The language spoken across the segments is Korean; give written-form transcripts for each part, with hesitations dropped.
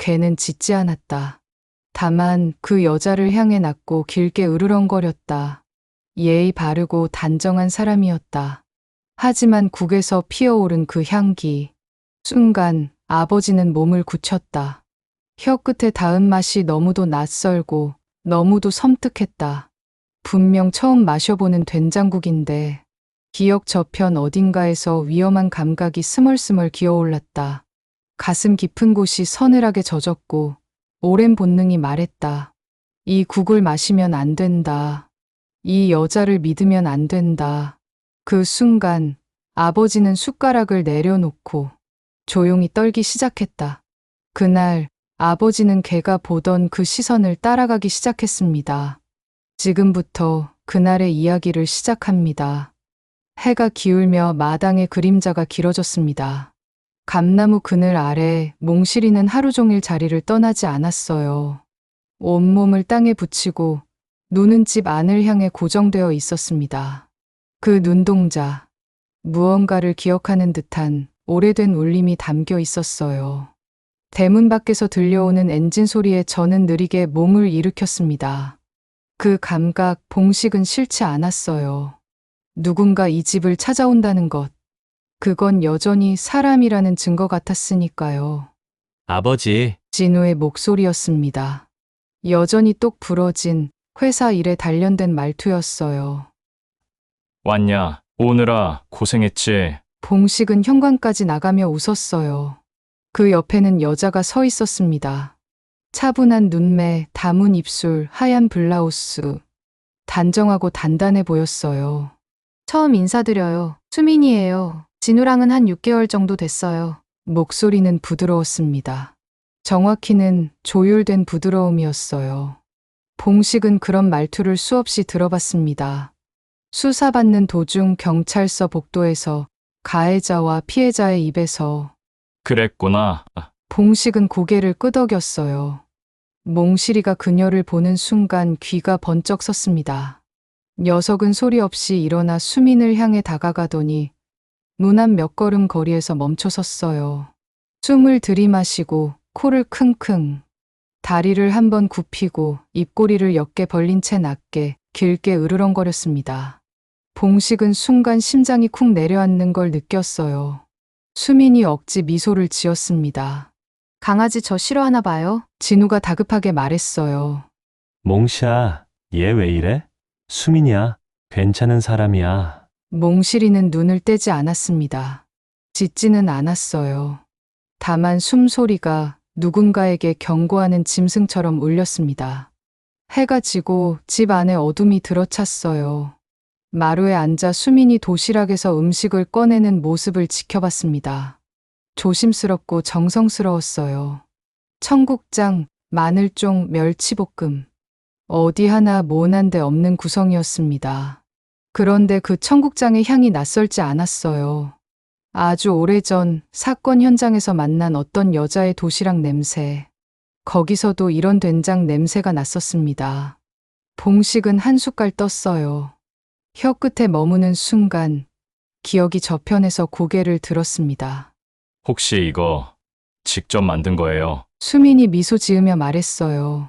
걔는 짖지 않았다. 다만 그 여자를 향해 낳고 길게 으르렁거렸다. 예의 바르고 단정한 사람이었다. 하지만 국에서 피어오른 그 향기. 순간 아버지는 몸을 굳혔다. 혀끝에 닿은 맛이 너무도 낯설고 너무도 섬뜩했다. 분명 처음 마셔보는 된장국인데 기억 저편 어딘가에서 위험한 감각이 스멀스멀 기어올랐다. 가슴 깊은 곳이 서늘하게 젖었고 오랜 본능이 말했다. 이 국을 마시면 안 된다. 이 여자를 믿으면 안 된다. 그 순간 아버지는 숟가락을 내려놓고 조용히 떨기 시작했다. 그날 아버지는 걔가 보던 그 시선을 따라가기 시작했습니다. 지금부터 그날의 이야기를 시작합니다. 해가 기울며 마당의 그림자가 길어졌습니다. 감나무 그늘 아래 몽실이는 하루 종일 자리를 떠나지 않았어요. 온몸을 땅에 붙이고 눈은 집 안을 향해 고정되어 있었습니다. 그 눈동자, 무언가를 기억하는 듯한 오래된 울림이 담겨 있었어요. 대문 밖에서 들려오는 엔진 소리에 저는 느리게 몸을 일으켰습니다. 그 감각, 봉식은 싫지 않았어요. 누군가 이 집을 찾아온다는 것. 그건 여전히 사람이라는 증거 같았으니까요. 아버지, 진우의 목소리였습니다. 여전히 똑 부러진 회사 일에 단련된 말투였어요. 왔냐? 오느라 고생했지. 봉식은 현관까지 나가며 웃었어요. 그 옆에는 여자가 서 있었습니다. 차분한 눈매, 다문 입술, 하얀 블라우스. 단정하고 단단해 보였어요. 처음 인사드려요. 수민이에요. 진우랑은 한 6개월 정도 됐어요. 목소리는 부드러웠습니다. 정확히는 조율된 부드러움이었어요. 봉식은 그런 말투를 수없이 들어봤습니다. 수사받는 도중 경찰서 복도에서 가해자와 피해자의 입에서. 그랬구나. 봉식은 고개를 끄덕였어요. 몽실이가 그녀를 보는 순간 귀가 번쩍 섰습니다. 녀석은 소리 없이 일어나 수민을 향해 다가가더니 문 앞 몇 걸음 거리에서 멈춰 섰어요. 숨을 들이마시고 코를 킁킁. 다리를 한번 굽히고 입꼬리를 역게 벌린 채 낮게 길게 으르렁거렸습니다. 봉식은 순간 심장이 쿵 내려앉는 걸 느꼈어요. 수민이 억지 미소를 지었습니다. 강아지 저 싫어하나 봐요. 진우가 다급하게 말했어요. 몽샤, 얘 왜 이래? 수민이야, 괜찮은 사람이야. 몽실이는 눈을 떼지 않았습니다. 짖지는 않았어요. 다만 숨소리가 누군가에게 경고하는 짐승처럼 울렸습니다. 해가 지고 집 안에 어둠이 들어찼어요. 마루에 앉아 수민이 도시락에서 음식을 꺼내는 모습을 지켜봤습니다. 조심스럽고 정성스러웠어요. 청국장, 마늘종, 멸치볶음. 어디 하나 모난 데 없는 구성이었습니다. 그런데 그 청국장의 향이 낯설지 않았어요. 아주 오래전 사건 현장에서 만난 어떤 여자의 도시락 냄새. 거기서도 이런 된장 냄새가 났었습니다. 봉식은 한 숟갈 떴어요. 혀끝에 머무는 순간 기억이 저편에서 고개를 들었습니다. 혹시 이거 직접 만든 거예요? 수민이 미소 지으며 말했어요.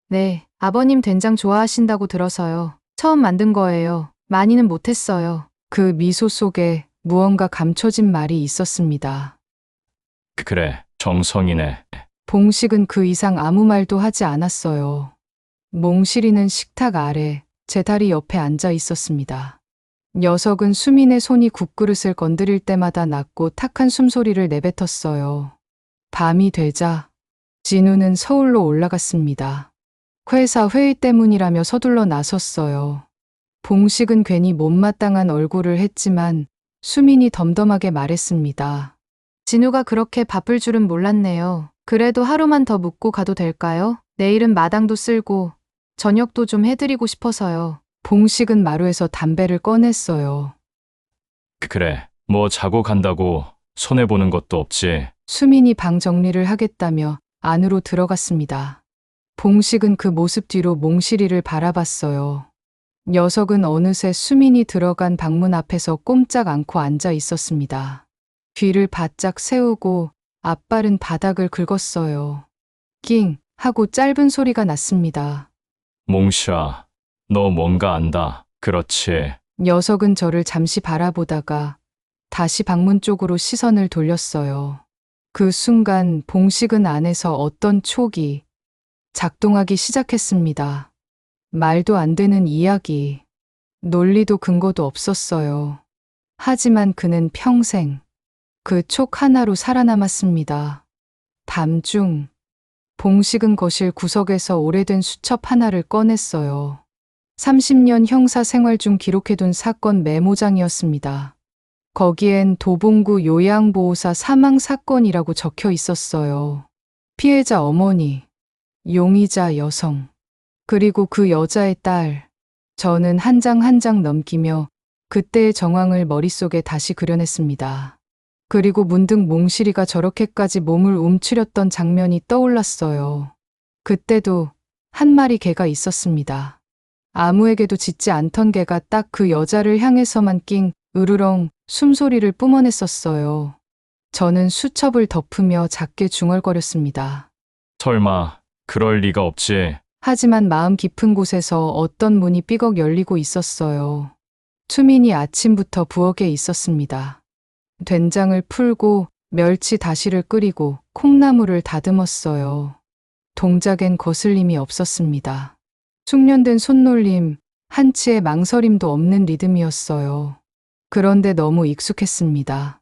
네, 아버님 된장 좋아하신다고 들어서요. 처음 만든 거예요. 많이는 못했어요. 그 미소 속에 무언가 감춰진 말이 있었습니다. 그래, 정성이네. 봉식은 그 이상 아무 말도 하지 않았어요. 몽실이는 식탁 아래 제 다리 옆에 앉아 있었습니다. 녀석은 수민의 손이 국그릇을 건드릴 때마다 낮고 탁한 숨소리를 내뱉었어요. 밤이 되자 진우는 서울로 올라갔습니다. 회사 회의 때문이라며 서둘러 나섰어요. 봉식은 괜히 못마땅한 얼굴을 했지만 수민이 덤덤하게 말했습니다. 진우가 그렇게 바쁠 줄은 몰랐네요. 그래도 하루만 더 묵고 가도 될까요? 내일은 마당도 쓸고 저녁도 좀 해드리고 싶어서요. 봉식은 마루에서 담배를 꺼냈어요. 그래, 뭐 자고 간다고 손해보는 것도 없지. 수민이 방 정리를 하겠다며 안으로 들어갔습니다. 봉식은 그 모습 뒤로 몽실이를 바라봤어요. 녀석은 어느새 수민이 들어간 방문 앞에서 꼼짝 않고 앉아 있었습니다. 귀를 바짝 세우고 앞발은 바닥을 긁었어요. 낑 하고 짧은 소리가 났습니다. 몽샤, 너 뭔가 안다. 그렇지. 녀석은 저를 잠시 바라보다가 다시 방문 쪽으로 시선을 돌렸어요. 그 순간 봉식은 안에서 어떤 촉이 작동하기 시작했습니다. 말도 안 되는 이야기, 논리도 근거도 없었어요. 하지만 그는 평생 그 촉 하나로 살아남았습니다. 밤중 봉식은 거실 구석에서 오래된 수첩 하나를 꺼냈어요. 30년 형사 생활 중 기록해둔 사건 메모장이었습니다. 거기엔 도봉구 요양보호사 사망 사건이라고 적혀 있었어요. 피해자 어머니, 용의자 여성, 그리고 그 여자의 딸. 저는 한 장 한 장 넘기며 그때의 정황을 머릿속에 다시 그려냈습니다. 그리고 문득 몽실이가 저렇게까지 몸을 움츠렸던 장면이 떠올랐어요. 그때도 한 마리 개가 있었습니다. 아무에게도 짖지 않던 개가 딱 그 여자를 향해서만 낑 으르렁 숨소리를 뿜어냈었어요. 저는 수첩을 덮으며 작게 중얼거렸습니다. 설마, 그럴 리가 없지. 하지만 마음 깊은 곳에서 어떤 문이 삐걱 열리고 있었어요. 수민이 아침부터 부엌에 있었습니다. 된장을 풀고 멸치 다시를 끓이고 콩나물을 다듬었어요. 동작엔 거슬림이 없었습니다. 숙련된 손놀림, 한치의 망설임도 없는 리듬이었어요. 그런데 너무 익숙했습니다.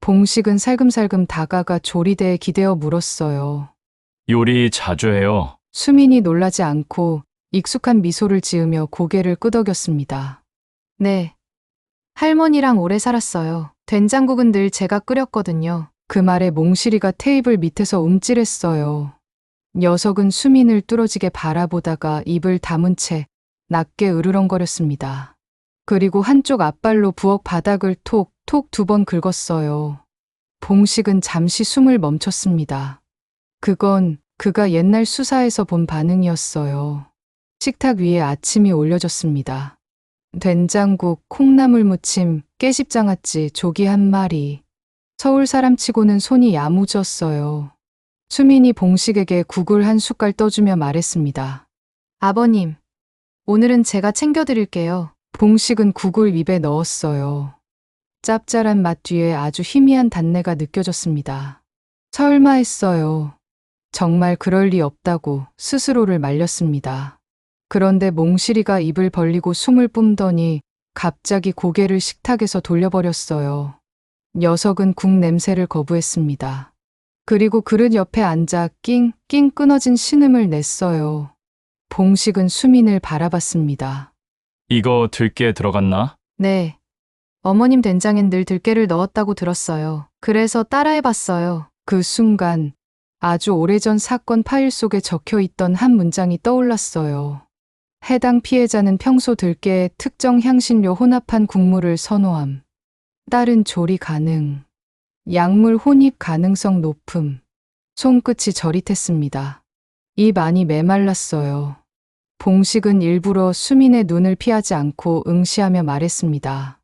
봉식은 살금살금 다가가 조리대에 기대어 물었어요. 요리 자주 해요. 수민이 놀라지 않고 익숙한 미소를 지으며 고개를 끄덕였습니다. 네. 할머니랑 오래 살았어요. 된장국은 늘 제가 끓였거든요. 그 말에 몽실이가 테이블 밑에서 움찔했어요. 녀석은 수민을 뚫어지게 바라보다가 입을 다문 채 낮게 으르렁거렸습니다. 그리고 한쪽 앞발로 부엌 바닥을 톡톡 2번 긁었어요. 봉식은 잠시 숨을 멈췄습니다. 그건 그가 옛날 수사에서 본 반응이었어요. 식탁 위에 아침이 올려졌습니다. 된장국, 콩나물 무침, 깨십장아찌, 조기 한 마리. 서울 사람치고는 손이 야무졌어요. 수민이 봉식에게 국을 한 숟갈 떠주며 말했습니다. 아버님, 오늘은 제가 챙겨드릴게요. 봉식은 국을 입에 넣었어요. 짭짤한 맛 뒤에 아주 희미한 단내가 느껴졌습니다. 설마 했어요. 정말 그럴 리 없다고 스스로를 말렸습니다. 그런데 몽실이가 입을 벌리고 숨을 뿜더니 갑자기 고개를 식탁에서 돌려버렸어요. 녀석은 국 냄새를 거부했습니다. 그리고 그릇 옆에 앉아 낑낑 끊어진 신음을 냈어요. 봉식은 수민을 바라봤습니다. 이거 들깨 들어갔나? 네. 어머님 된장엔 늘 들깨를 넣었다고 들었어요. 그래서 따라해봤어요. 그 순간 아주 오래전 사건 파일 속에 적혀 있던 한 문장이 떠올랐어요. 해당 피해자는 평소 들깨에 특정 향신료 혼합한 국물을 선호함. 딸은 조리 가능. 약물 혼입 가능성 높음. 손끝이 저릿했습니다. 입 안이 메말랐어요. 봉식은 일부러 수민의 눈을 피하지 않고 응시하며 말했습니다.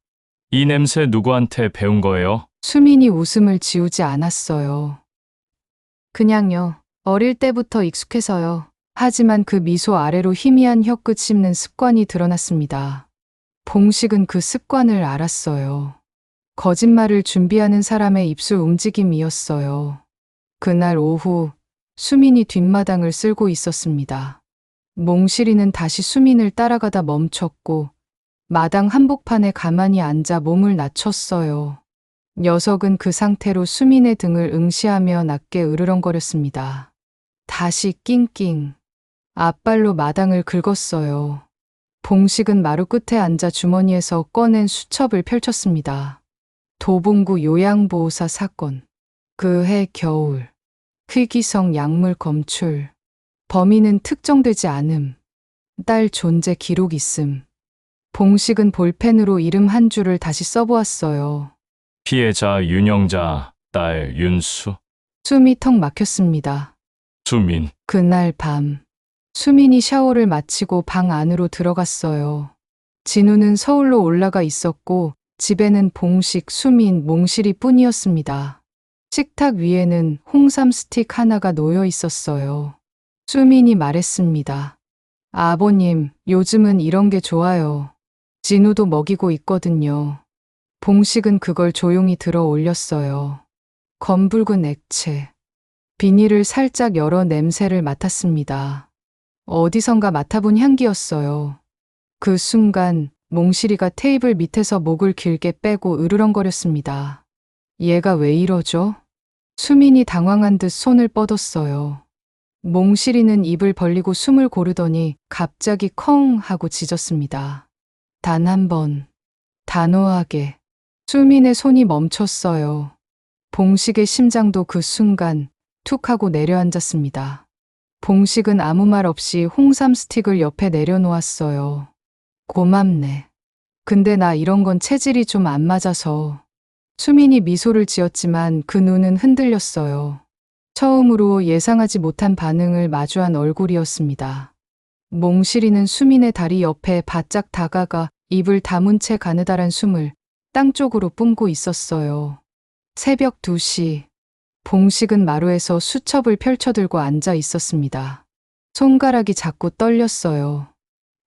이 냄새 누구한테 배운 거예요? 수민이 웃음을 지우지 않았어요. 그냥요. 어릴 때부터 익숙해서요. 하지만 그 미소 아래로 희미한 혀끝 씹는 습관이 드러났습니다. 봉식은 그 습관을 알았어요. 거짓말을 준비하는 사람의 입술 움직임이었어요. 그날 오후 수민이 뒷마당을 쓸고 있었습니다. 몽실이는 다시 수민을 따라가다 멈췄고 마당 한복판에 가만히 앉아 몸을 낮췄어요. 녀석은 그 상태로 수민의 등을 응시하며 낮게 으르렁거렸습니다. 다시 낑낑. 앞발로 마당을 긁었어요. 봉식은 마루 끝에 앉아 주머니에서 꺼낸 수첩을 펼쳤습니다. 도봉구 요양보호사 사건. 그해 겨울. 희귀성 약물 검출. 범인은 특정되지 않음. 딸 존재 기록 있음. 봉식은 볼펜으로 이름 한 줄을 다시 써보았어요. 피해자 윤영자, 딸 윤수, 숨이 턱 막혔습니다. 수민. 그날 밤 수민이 샤워를 마치고 방 안으로 들어갔어요. 진우는 서울로 올라가 있었고 집에는 봉식, 수민, 몽실이 뿐이었습니다. 식탁 위에는 홍삼 스틱 하나가 놓여 있었어요. 수민이 말했습니다. 아버님, 요즘은 이런 게 좋아요. 진우도 먹이고 있거든요. 봉식은 그걸 조용히 들어 올렸어요. 검붉은 액체. 비닐을 살짝 열어 냄새를 맡았습니다. 어디선가 맡아본 향기였어요. 그 순간 몽실이가 테이블 밑에서 목을 길게 빼고 으르렁거렸습니다. 얘가 왜 이러죠? 수민이 당황한 듯 손을 뻗었어요. 몽실이는 입을 벌리고 숨을 고르더니 갑자기 컹 하고 짖었습니다. 단 한 번, 단호하게. 수민의 손이 멈췄어요. 봉식의 심장도 그 순간 툭 하고 내려앉았습니다. 봉식은 아무 말 없이 홍삼 스틱을 옆에 내려놓았어요. 고맙네. 근데 나 이런 건 체질이 좀 안 맞아서. 수민이 미소를 지었지만 그 눈은 흔들렸어요. 처음으로 예상하지 못한 반응을 마주한 얼굴이었습니다. 몽실이는 수민의 다리 옆에 바짝 다가가 입을 다문 채 가느다란 숨을 땅 쪽으로 뿜고 있었어요. 새벽 2시. 봉식은 마루에서 수첩을 펼쳐들고 앉아 있었습니다. 손가락이 자꾸 떨렸어요.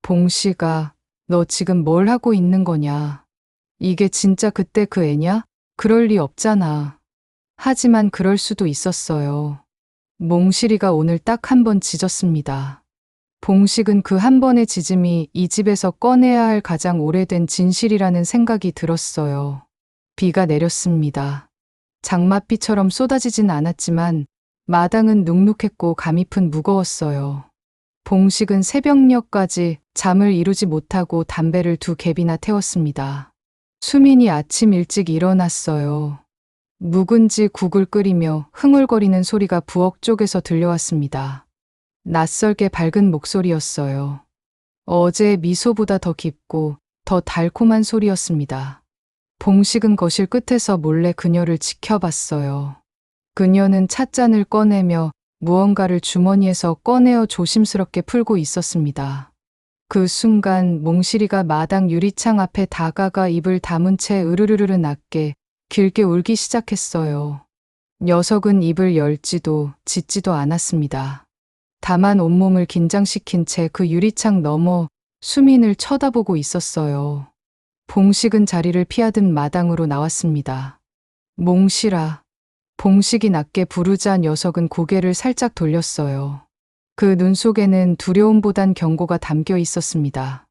봉식아, 너 지금 뭘 하고 있는 거냐? 이게 진짜 그때 그 애냐? 그럴 리 없잖아. 하지만 그럴 수도 있었어요. 몽실이가 오늘 딱 한 번 짖었습니다. 봉식은 그 한 번의 짖음이 이 집에서 꺼내야 할 가장 오래된 진실이라는 생각이 들었어요. 비가 내렸습니다. 장맛비처럼 쏟아지진 않았지만 마당은 눅눅했고 감잎은 무거웠어요. 봉식은 새벽녘까지 잠을 이루지 못하고 담배를 2갭이나 태웠습니다. 수민이 아침 일찍 일어났어요. 묵은지 국을 끓이며 흥얼거리는 소리가 부엌 쪽에서 들려왔습니다. 낯설게 밝은 목소리였어요. 어제의 미소보다 더 깊고 더 달콤한 소리였습니다. 봉식은 거실 끝에서 몰래 그녀를 지켜봤어요. 그녀는 찻잔을 꺼내며 무언가를 주머니에서 꺼내어 조심스럽게 풀고 있었습니다. 그 순간 몽실이가 마당 유리창 앞에 다가가 입을 다문 채 으르르르 낮게 길게 울기 시작했어요. 녀석은 입을 열지도 짖지도 않았습니다. 다만 온몸을 긴장시킨 채 그 유리창 너머 수민을 쳐다보고 있었어요. 봉식은 자리를 피하듯 마당으로 나왔습니다. 몽실아. 봉식이 낮게 부르자 녀석은 고개를 살짝 돌렸어요. 그 눈 속에는 두려움보단 경고가 담겨 있었습니다.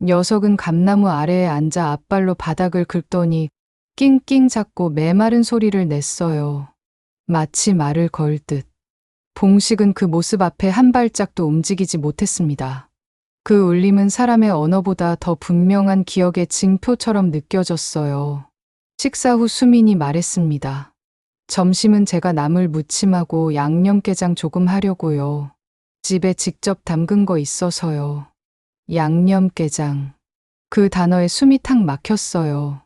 녀석은 감나무 아래에 앉아 앞발로 바닥을 긁더니 낑낑 작고 메마른 소리를 냈어요. 마치 말을 걸 듯. 봉식은 그 모습 앞에 한 발짝도 움직이지 못했습니다. 그 울림은 사람의 언어보다 더 분명한 기억의 징표처럼 느껴졌어요. 식사 후 수민이 말했습니다. 점심은 제가 나물 무침하고 양념게장 조금 하려고요. 집에 직접 담근 거 있어서요. 양념게장. 그 단어에 숨이 탁 막혔어요.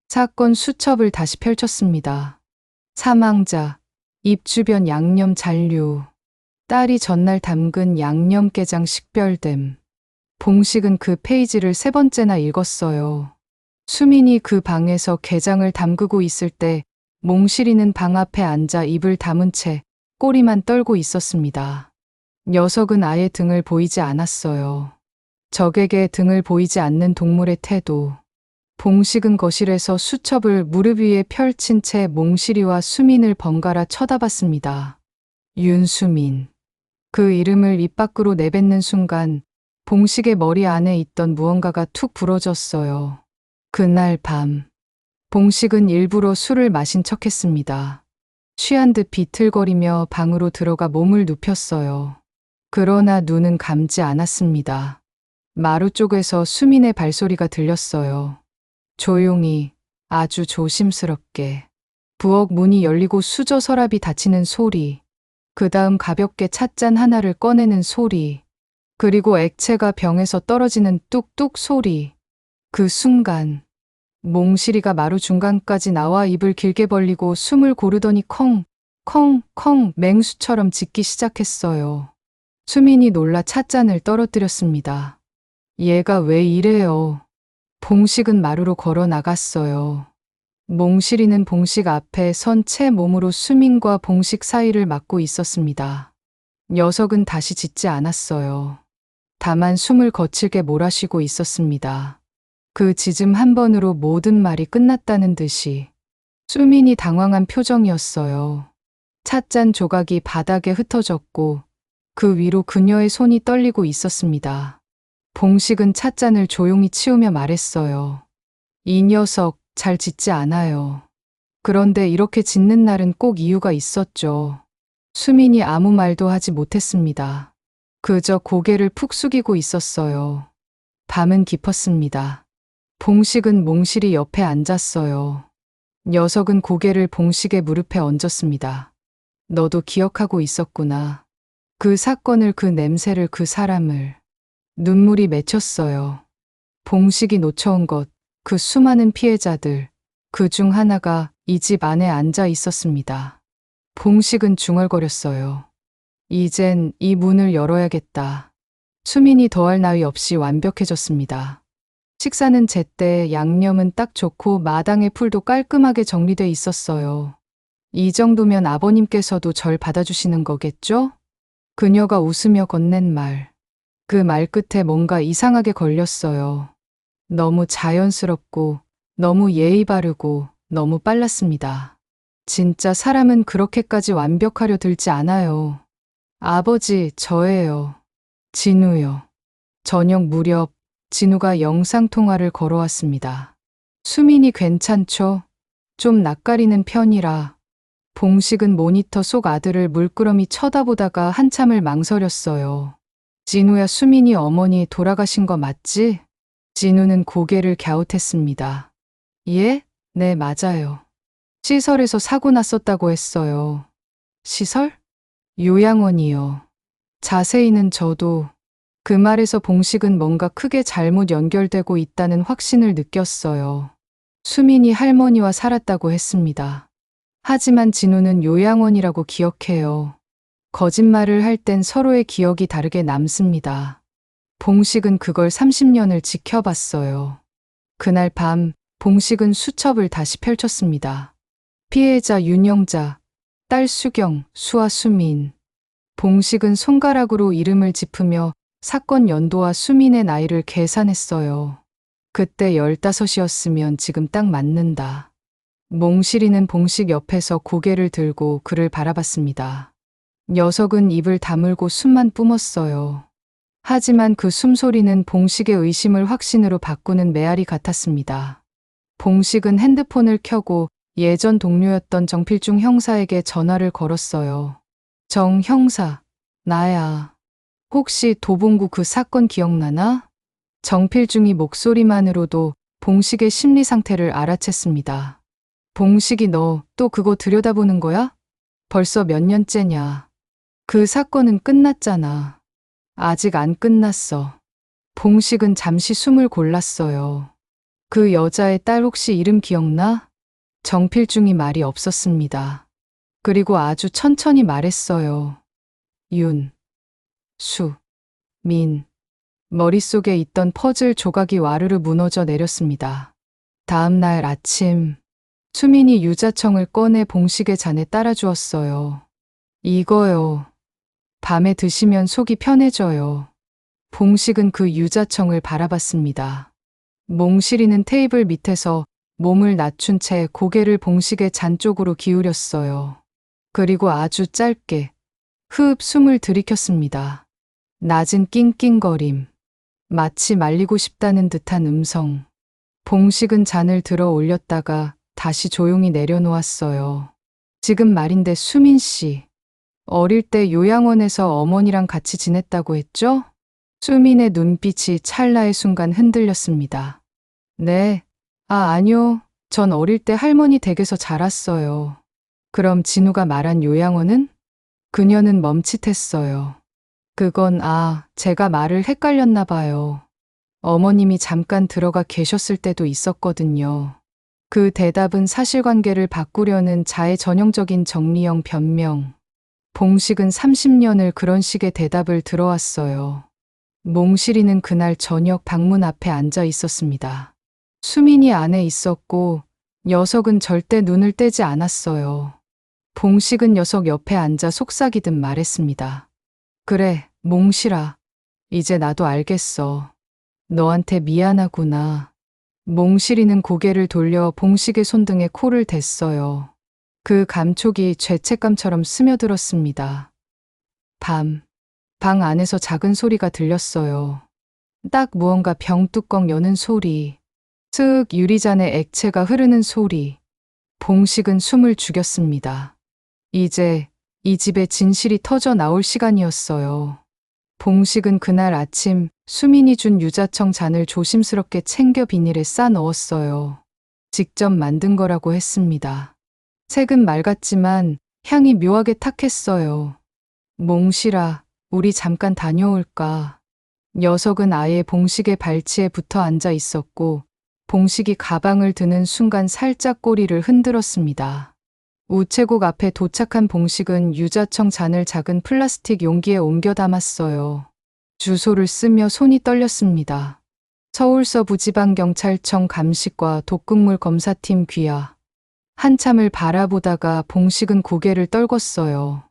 사건 수첩을 다시 펼쳤습니다. 사망자, 입 주변 양념 잔류, 딸이 전날 담근 양념게장 식별됨. 봉식은 그 페이지를 3번째나 읽었어요. 수민이 그 방에서 게장을 담그고 있을 때 몽실이는 방 앞에 앉아 입을 다문 채 꼬리만 떨고 있었습니다. 녀석은 아예 등을 보이지 않았어요. 적에게 등을 보이지 않는 동물의 태도. 봉식은 거실에서 수첩을 무릎 위에 펼친 채 몽실이와 수민을 번갈아 쳐다봤습니다. 윤수민. 그 이름을 입 밖으로 내뱉는 순간 봉식의 머리 안에 있던 무언가가 툭 부러졌어요. 그날 밤, 봉식은 일부러 술을 마신 척했습니다. 취한 듯 비틀거리며 방으로 들어가 몸을 눕혔어요. 그러나 눈은 감지 않았습니다. 마루 쪽에서 수민의 발소리가 들렸어요. 조용히, 아주 조심스럽게. 부엌 문이 열리고 수저 서랍이 닫히는 소리. 그 다음 가볍게 찻잔 하나를 꺼내는 소리. 그리고 액체가 병에서 떨어지는 뚝뚝 소리. 그 순간 몽실이가 마루 중간까지 나와 입을 길게 벌리고 숨을 고르더니 컹, 컹, 컹 맹수처럼 짖기 시작했어요. 수민이 놀라 찻잔을 떨어뜨렸습니다. 얘가 왜 이래요? 봉식은 마루로 걸어 나갔어요. 몽실이는 봉식 앞에 선 채 몸으로 수민과 봉식 사이를 막고 있었습니다. 녀석은 다시 짖지 않았어요. 다만 숨을 거칠게 몰아쉬고 있었습니다. 그 짖음 한 번으로 모든 말이 끝났다는 듯이. 수민이 당황한 표정이었어요. 찻잔 조각이 바닥에 흩어졌고 그 위로 그녀의 손이 떨리고 있었습니다. 봉식은 찻잔을 조용히 치우며 말했어요. 이 녀석 잘 짖지 않아요. 그런데 이렇게 짖는 날은 꼭 이유가 있었죠. 수민이 아무 말도 하지 못했습니다. 그저 고개를 푹 숙이고 있었어요. 밤은 깊었습니다. 봉식은 몽실이 옆에 앉았어요. 녀석은 고개를 봉식의 무릎에 얹었습니다. 너도 기억하고 있었구나. 그 사건을, 그 냄새를, 그 사람을. 눈물이 맺혔어요. 봉식이 놓쳐온 것, 그 수많은 피해자들, 그 중 하나가 이 집 안에 앉아 있었습니다. 봉식은 중얼거렸어요. 이젠 이 문을 열어야겠다. 수민이 더할 나위 없이 완벽해졌습니다. 식사는 제때, 양념은 딱 좋고 마당의 풀도 깔끔하게 정리돼 있었어요. 이 정도면 아버님께서도 절 받아주시는 거겠죠? 그녀가 웃으며 건넨 말. 그 말 끝에 뭔가 이상하게 걸렸어요. 너무 자연스럽고, 너무 예의 바르고, 너무 빨랐습니다. 진짜 사람은 그렇게까지 완벽하려 들지 않아요. 아버지, 저예요. 진우요. 저녁 무렵 진우가 영상통화를 걸어왔습니다. 수민이 괜찮죠? 좀 낯가리는 편이라. 봉식은 모니터 속 아들을 물끄러미 쳐다보다가 한참을 망설였어요. 진우야, 수민이 어머니 돌아가신 거 맞지? 진우는 고개를 갸웃했습니다. 예? 네, 맞아요. 시설에서 사고 났었다고 했어요. 시설? 요양원이요. 자세히는 저도. 그 말에서 봉식은 뭔가 크게 잘못 연결되고 있다는 확신을 느꼈어요. 수민이 할머니와 살았다고 했습니다. 하지만 진우는 요양원이라고 기억해요. 거짓말을 할 땐 서로의 기억이 다르게 남습니다. 봉식은 그걸 30년을 지켜봤어요. 그날 밤 봉식은 수첩을 다시 펼쳤습니다. 피해자 윤영자, 딸 수경, 수아 수민. 봉식은 손가락으로 이름을 짚으며 사건 연도와 수민의 나이를 계산했어요. 그때 15이었으면 지금 딱 맞는다. 몽실이는 봉식 옆에서 고개를 들고 그를 바라봤습니다. 녀석은 입을 다물고 숨만 뿜었어요. 하지만 그 숨소리는 봉식의 의심을 확신으로 바꾸는 메아리 같았습니다. 봉식은 핸드폰을 켜고 예전 동료였던 정필중 형사에게 전화를 걸었어요. 정 형사, 나야. 혹시 도봉구 그 사건 기억나나? 정필중이 목소리만으로도 봉식의 심리 상태를 알아챘습니다. 봉식이 너 또 그거 들여다보는 거야? 벌써 몇 년째냐? 그 사건은 끝났잖아. 아직 안 끝났어. 봉식은 잠시 숨을 골랐어요. 그 여자의 딸 혹시 이름 기억나? 정필중이 말이 없었습니다. 그리고 아주 천천히 말했어요. 윤, 수, 민. 머릿속에 있던 퍼즐 조각이 와르르 무너져 내렸습니다. 다음 날 아침, 수민이 유자청을 꺼내 봉식의 잔에 따라주었어요. 이거요. 밤에 드시면 속이 편해져요. 봉식은 그 유자청을 바라봤습니다. 몽실이는 테이블 밑에서 몸을 낮춘 채 고개를 봉식의 잔 쪽으로 기울였어요. 그리고 아주 짧게 흐흡 숨을 들이켰습니다. 낮은 낑낑거림. 마치 말리고 싶다는 듯한 음성. 봉식은 잔을 들어 올렸다가 다시 조용히 내려놓았어요. 지금 말인데 수민 씨. 어릴 때 요양원에서 어머니랑 같이 지냈다고 했죠? 수민의 눈빛이 찰나의 순간 흔들렸습니다. 네. 아니요. 전 어릴 때 할머니 댁에서 자랐어요. 그럼 진우가 말한 요양원은? 그녀는 멈칫했어요. 그건 제가 말을 헷갈렸나 봐요. 어머님이 잠깐 들어가 계셨을 때도 있었거든요. 그 대답은 사실관계를 바꾸려는 자의 전형적인 정리형 변명. 봉식은 30년을 그런 식의 대답을 들어왔어요. 몽실이는 그날 저녁 방문 앞에 앉아 있었습니다. 수민이 안에 있었고 녀석은 절대 눈을 떼지 않았어요. 봉식은 녀석 옆에 앉아 속삭이듯 말했습니다. 그래, 몽실아. 이제 나도 알겠어. 너한테 미안하구나. 몽실이는 고개를 돌려 봉식의 손등에 코를 댔어요. 그 감촉이 죄책감처럼 스며들었습니다. 방 안에서 작은 소리가 들렸어요. 딱 무언가 병뚜껑 여는 소리. 슥 유리잔에 액체가 흐르는 소리. 봉식은 숨을 죽였습니다. 이제 이 집의 진실이 터져 나올 시간이었어요. 봉식은 그날 아침 수민이 준 유자청 잔을 조심스럽게 챙겨 비닐에 싸 넣었어요. 직접 만든 거라고 했습니다. 색은 맑았지만 향이 묘하게 탁했어요. 몽실아, 우리 잠깐 다녀올까? 녀석은 아예 봉식의 발치에 붙어 앉아 있었고 봉식이 가방을 드는 순간 살짝 꼬리를 흔들었습니다. 우체국 앞에 도착한 봉식은 유자청 잔을 작은 플라스틱 용기에 옮겨 담았어요. 주소를 쓰며 손이 떨렸습니다. 서울서부지방경찰청 감식과 독극물 검사팀 귀하. 한참을 바라보다가 봉식은 고개를 떨궜어요.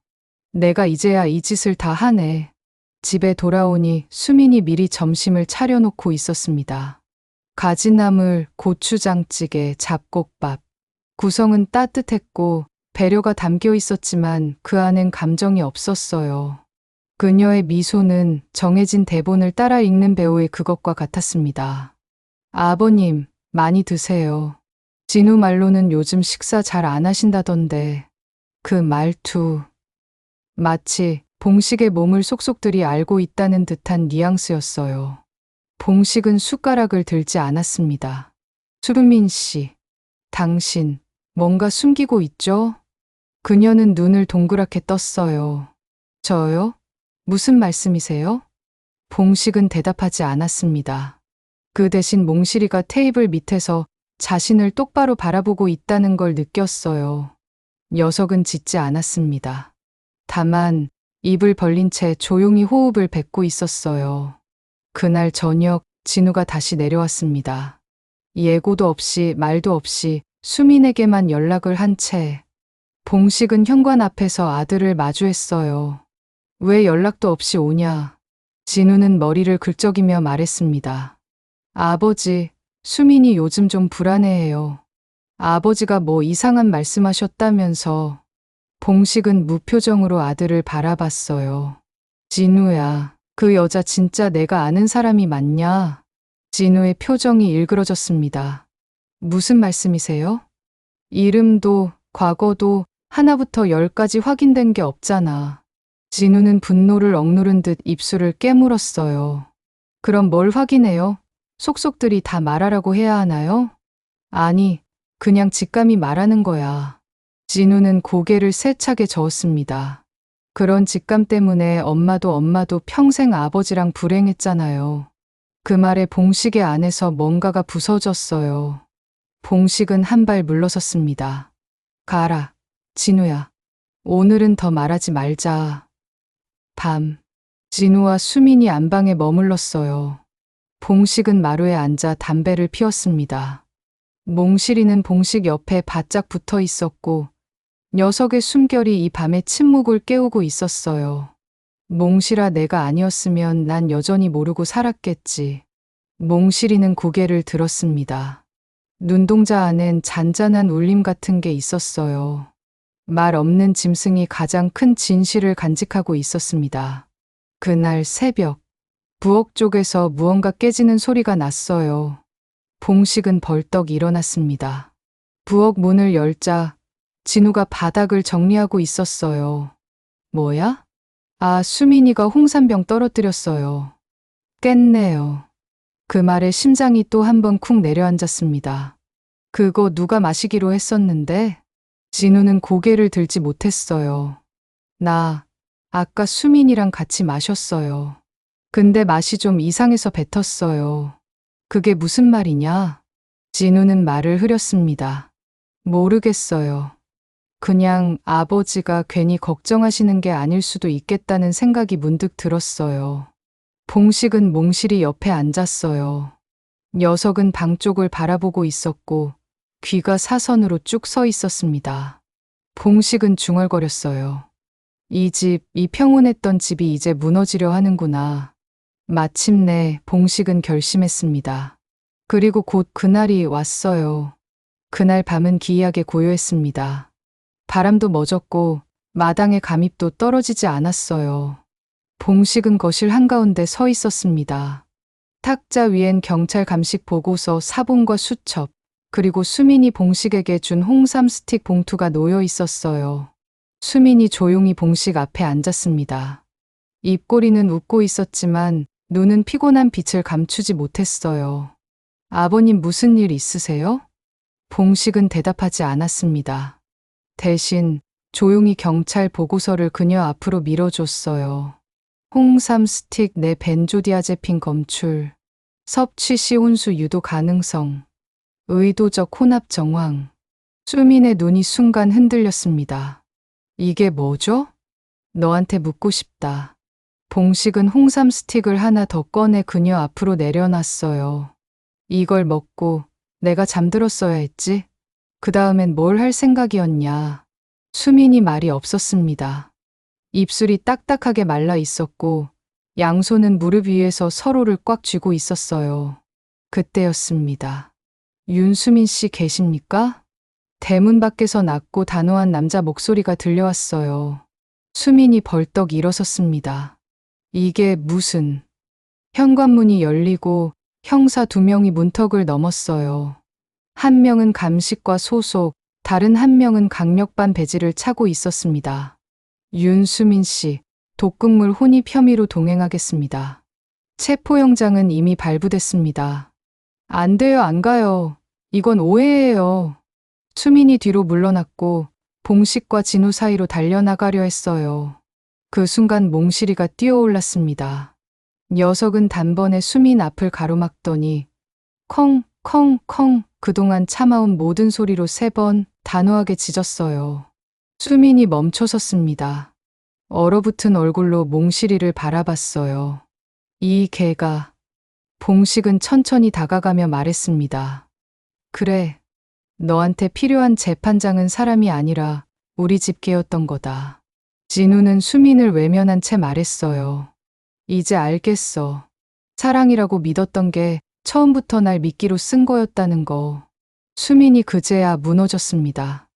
내가 이제야 이 짓을 다 하네. 집에 돌아오니 수민이 미리 점심을 차려놓고 있었습니다. 가지나물, 고추장찌개, 잡곡밥. 구성은 따뜻했고 배려가 담겨 있었지만 그 안엔 감정이 없었어요. 그녀의 미소는 정해진 대본을 따라 읽는 배우의 그것과 같았습니다. 아버님, 많이 드세요. 진우 말로는 요즘 식사 잘 안 하신다던데. 그 말투. 마치 봉식의 몸을 속속들이 알고 있다는 듯한 뉘앙스였어요. 봉식은 숟가락을 들지 않았습니다. 수민 씨, 당신 뭔가 숨기고 있죠? 그녀는 눈을 동그랗게 떴어요. 저요? 무슨 말씀이세요? 봉식은 대답하지 않았습니다. 그 대신 몽실이가 테이블 밑에서 자신을 똑바로 바라보고 있다는 걸 느꼈어요. 녀석은 짖지 않았습니다. 다만 입을 벌린 채 조용히 호흡을 뱉고 있었어요. 그날 저녁 진우가 다시 내려왔습니다. 예고도 없이 말도 없이 수민에게만 연락을 한 채 봉식은 현관 앞에서 아들을 마주했어요. 왜 연락도 없이 오냐? 진우는 머리를 긁적이며 말했습니다. 아버지, 수민이 요즘 좀 불안해해요. 아버지가 뭐 이상한 말씀하셨다면서. 봉식은 무표정으로 아들을 바라봤어요. 진우야, 그 여자 진짜 내가 아는 사람이 맞냐? 진우의 표정이 일그러졌습니다. 무슨 말씀이세요? 이름도 과거도 하나부터 10까지 확인된 게 없잖아. 진우는 분노를 억누른 듯 입술을 깨물었어요. 그럼 뭘 확인해요? 속속들이 다 말하라고 해야 하나요? 아니, 그냥 직감이 말하는 거야. 진우는 고개를 세차게 저었습니다. 그런 직감 때문에 엄마도 평생 아버지랑 불행했잖아요. 그 말에 봉식의 안에서 뭔가가 부서졌어요. 봉식은 한 발 물러섰습니다. 가라, 진우야. 오늘은 더 말하지 말자. 밤, 진우와 수민이 안방에 머물렀어요. 봉식은 마루에 앉아 담배를 피웠습니다. 몽실이는 봉식 옆에 바짝 붙어 있었고 녀석의 숨결이 이 밤의 침묵을 깨우고 있었어요. 몽실아, 내가 아니었으면 난 여전히 모르고 살았겠지. 몽실이는 고개를 들었습니다. 눈동자 안엔 잔잔한 울림 같은 게 있었어요. 말 없는 짐승이 가장 큰 진실을 간직하고 있었습니다. 그날 새벽, 부엌 쪽에서 무언가 깨지는 소리가 났어요. 봉식은 벌떡 일어났습니다. 부엌 문을 열자 진우가 바닥을 정리하고 있었어요. 뭐야? 아, 수민이가 홍삼병 떨어뜨렸어요. 깼네요. 그 말에 심장이 또 한 번 쿵 내려앉았습니다. 그거 누가 마시기로 했었는데? 진우는 고개를 들지 못했어요. 나 아까 수민이랑 같이 마셨어요. 근데 맛이 좀 이상해서 뱉었어요. 그게 무슨 말이냐? 진우는 말을 흐렸습니다. 모르겠어요. 그냥 아버지가 괜히 걱정하시는 게 아닐 수도 있겠다는 생각이 문득 들었어요. 봉식은 몽실이 옆에 앉았어요. 녀석은 방 쪽을 바라보고 있었고 귀가 사선으로 쭉 서 있었습니다. 봉식은 중얼거렸어요. 이 집, 이 평온했던 집이 이제 무너지려 하는구나. 마침내 봉식은 결심했습니다. 그리고 곧 그날이 왔어요. 그날 밤은 기이하게 고요했습니다. 바람도 멎었고 마당의 감입도 떨어지지 않았어요. 봉식은 거실 한가운데 서 있었습니다. 탁자 위엔 경찰 감식 보고서 사본과 수첩, 그리고 수민이 봉식에게 준 홍삼 스틱 봉투가 놓여 있었어요. 수민이 조용히 봉식 앞에 앉았습니다. 입꼬리는 웃고 있었지만 눈은 피곤한 빛을 감추지 못했어요. 아버님 무슨 일 있으세요? 봉식은 대답하지 않았습니다. 대신 조용히 경찰 보고서를 그녀 앞으로 밀어줬어요. 홍삼 스틱 내 벤조디아제핀 검출, 섭취 시 혼수 유도 가능성, 의도적 혼합 정황. 수민의 눈이 순간 흔들렸습니다. 이게 뭐죠? 너한테 묻고 싶다. 봉식은 홍삼 스틱을 하나 더 꺼내 그녀 앞으로 내려놨어요. 이걸 먹고 내가 잠들었어야 했지? 그 다음엔 뭘 할 생각이었냐? 수민이 말이 없었습니다. 입술이 딱딱하게 말라 있었고 양손은 무릎 위에서 서로를 꽉 쥐고 있었어요. 그때였습니다. 윤수민 씨 계십니까? 대문 밖에서 낮고 단호한 남자 목소리가 들려왔어요. 수민이 벌떡 일어섰습니다. 이게 무슨... 현관문이 열리고 형사 2명이 문턱을 넘었어요. 한 명은 감식과 소속, 다른 한 명은 강력반 배지를 차고 있었습니다. 윤수민 씨, 독극물 혼입 혐의로 동행하겠습니다. 체포영장은 이미 발부됐습니다. 안 돼요, 안 가요. 이건 오해예요. 수민이 뒤로 물러났고 봉식과 진우 사이로 달려나가려 했어요. 그 순간 몽실이가 뛰어올랐습니다. 녀석은 단번에 수민 앞을 가로막더니 컹, 컹, 컹 그동안 참아온 모든 소리로 3번 단호하게 짖었어요. 수민이 멈춰섰습니다. 얼어붙은 얼굴로 몽실이를 바라봤어요. 이 개가... 봉식은 천천히 다가가며 말했습니다. 그래, 너한테 필요한 재판장은 사람이 아니라 우리 집 개였던 거다. 진우는 수민을 외면한 채 말했어요. 이제 알겠어. 사랑이라고 믿었던 게 처음부터 날 미끼로 쓴 거였다는 거. 수민이 그제야 무너졌습니다.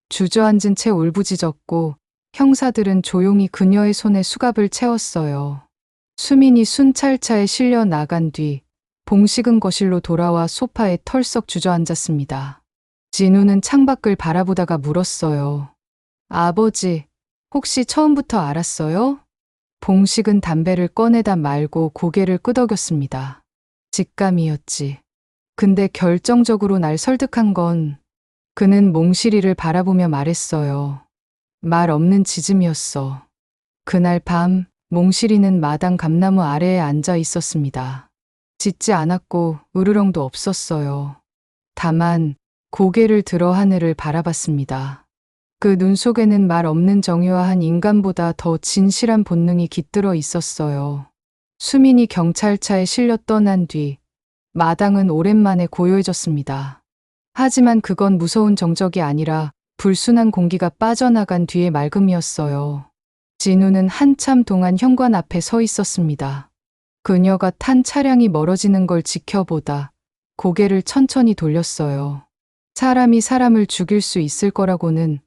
주저앉은 채 울부짖었고 형사들은 조용히 그녀의 손에 수갑을 채웠어요. 수민이 순찰차에 실려 나간 뒤 봉식은 거실로 돌아와 소파에 털썩 주저앉았습니다. 진우는 창밖을 바라보다가 물었어요. 아버지, 혹시 처음부터 알았어요? 봉식은 담배를 꺼내다 말고 고개를 끄덕였습니다. 직감이었지. 근데 결정적으로 날 설득한 건 그는 몽실이를 바라보며 말했어요. 말 없는 짖음이었어. 그날 밤 몽실이는 마당 감나무 아래에 앉아 있었습니다. 짖지 않았고 으르렁도 없었어요. 다만 고개를 들어 하늘을 바라봤습니다. 그 눈 속에는 말 없는 정의와 한 인간보다 더 진실한 본능이 깃들어 있었어요. 수민이 경찰차에 실려 떠난 뒤 마당은 오랜만에 고요해졌습니다. 하지만 그건 무서운 정적이 아니라 불순한 공기가 빠져나간 뒤의 맑음이었어요. 진우는 한참 동안 현관 앞에 서 있었습니다. 그녀가 탄 차량이 멀어지는 걸 지켜보다 고개를 천천히 돌렸어요. 사람이 사람을 죽일 수 있을 거라고는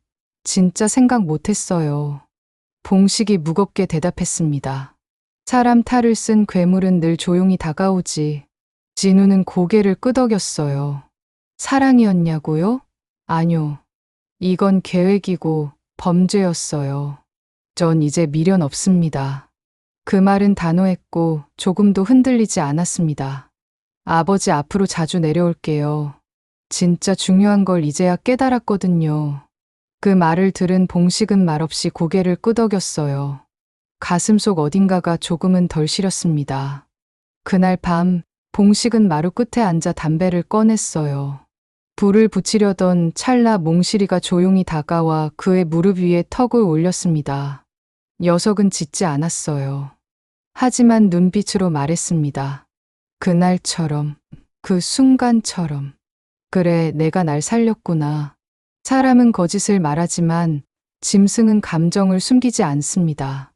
진짜 생각 못했어요. 봉식이 무겁게 대답했습니다. 사람 탈을 쓴 괴물은 늘 조용히 다가오지. 진우는 고개를 끄덕였어요. 사랑이었냐고요? 아뇨. 이건 계획이고 범죄였어요. 전 이제 미련 없습니다. 그 말은 단호했고 조금도 흔들리지 않았습니다. 아버지 앞으로 자주 내려올게요. 진짜 중요한 걸 이제야 깨달았거든요. 그 말을 들은 봉식은 말없이 고개를 끄덕였어요. 가슴속 어딘가가 조금은 덜 시렸습니다. 그날 밤 봉식은 마루 끝에 앉아 담배를 꺼냈어요. 불을 붙이려던 찰나 몽실이가 조용히 다가와 그의 무릎 위에 턱을 올렸습니다. 녀석은 짖지 않았어요. 하지만 눈빛으로 말했습니다. 그날처럼, 그 순간처럼. 그래, 내가 날 살렸구나. 사람은 거짓을 말하지만 짐승은 감정을 숨기지 않습니다.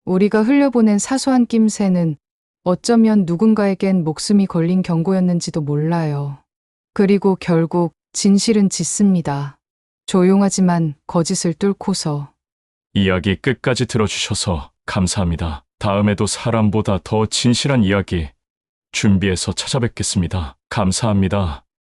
우리가 흘려보낸 사소한 낌새는 어쩌면 누군가에겐 목숨이 걸린 경고였는지도 몰라요. 그리고 결국 진실은 짙습니다. 조용하지만 거짓을 뚫고서. 이야기 끝까지 들어주셔서 감사합니다. 다음에도 사람보다 더 진실한 이야기 준비해서 찾아뵙겠습니다. 감사합니다.